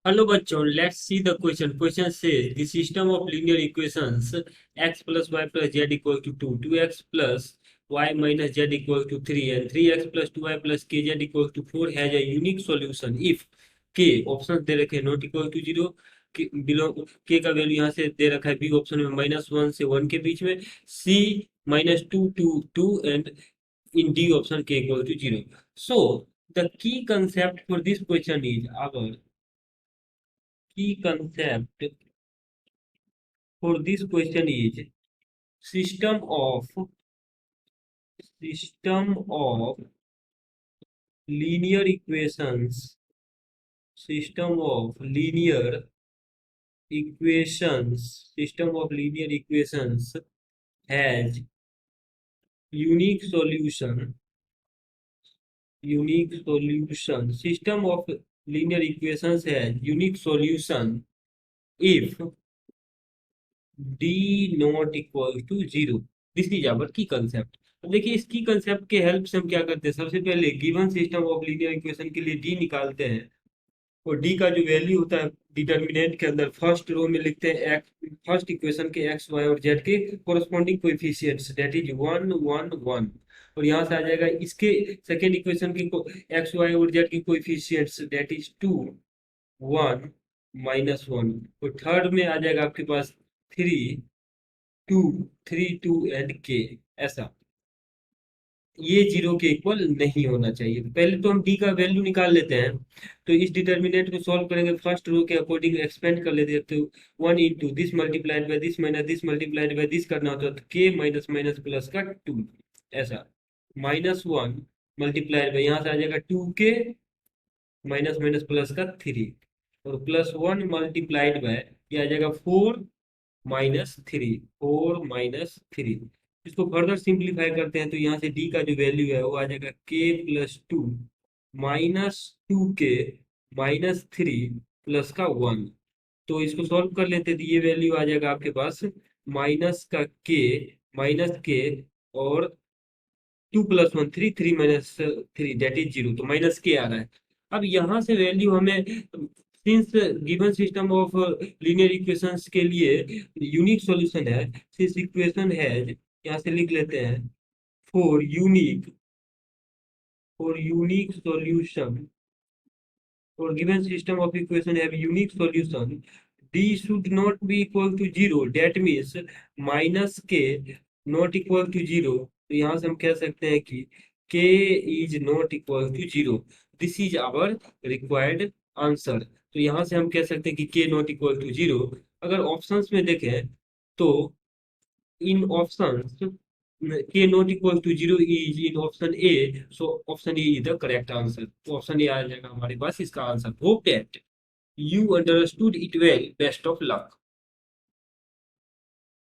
Hello bachon, let's see the question. Question says the system of linear equations x plus y plus z equals to 2, 2x plus y minus z equals to 3 and 3x plus 2y plus kz equals to 4 has a unique solution if k option दे रखे not equal to 0, below k का value यहाँ से दे रखा है B option में -1 से 1 के बीच में, c -2 to 2 and in d option k equal to 0. So the key concept for this question is our key concept for this question is system of system of linear equations system of linear equations has unique solution system of linear equations has unique solution if D not equal to zero. This is our key concept. अब देखिए इस की concept के help से हम क्या करते हैं, सबसे पहले given system of linear equation के लिए डी निकालते हैं और डी का जो वैल्यू होता है डिटर्मिनेंट के अंदर फर्स्ट रो में लिखते हैं एक्स, फर्स्ट इक्वेशन के एक्स वाई और जेड के कोरस्पॉन्डिंग कोएफिशिएंट्स दैट इज 1 1 1 और यहाँ से आ जाएगा इसके सेकेंड इक्वेशन की एक्स वाई और जेड की कोएफिशिएंट्स दैट इज 2 1 -1 और थर्ड में आ जाएगा आपके पास 3 2 3 2 एंड के। ऐसा ये जीरो के इक्वल नहीं होना चाहिए। तो पहले तो हम डी का वैल्यू निकाल लेते हैं। तो इस डिटर्मिनेंट को सॉल्व करेंगे फर्स्ट रो के अकॉर्डिंग एक्सपेंड कर लेते हैं। तो 1 into this multiplied by this minus this multiplied by this करना होता है तो के माइनस माइनस प्लस का 2 ऐसा -1 मल्टीप्लाइड बाय यहाँ से आ जाएगा 2 के माइनस माइनस प्लस का 3 और +1 मल्टीप्लाइड बाय ये आ जाएगा 4 - 3 इसको फर्दर सिंप्लीफाई करते हैं तो यहाँ से डी का जो वैल्यू है वो आ जाएगा k+2 -2k -3 प्लस का 1। तो इसको सॉल्व कर लेते हैं तो ये वैल्यू आ जाएगा आपके पास माइनस का के माइनस के और 2 + 1 3 3 -3 दैट इज 0 तो माइनस के आ रहा है। अब यहाँ से वैल्यू हमें since given system of linear equations के लिए यूनिक सॉल्यूशन है, सिंस इक्वेशन है यहाँ से लिख लेते हैं for unique solution for given system of equation have unique solution d should not be equal to 0 that means minus k not equal to 0। तो यहाँ से हम कह सकते हैं कि k is not equal to 0। This is our required answer. तो यहाँ से हम कह सकते हैं कि k not equal to 0। अगर ऑप्शंस में देखें तो इन options k not equal to 0 is in option A, so option A is the correct answer। तो ऑप्शन ए आ जाएगा हमारे पास इसका answer. Hope that you understood it well, best of luck।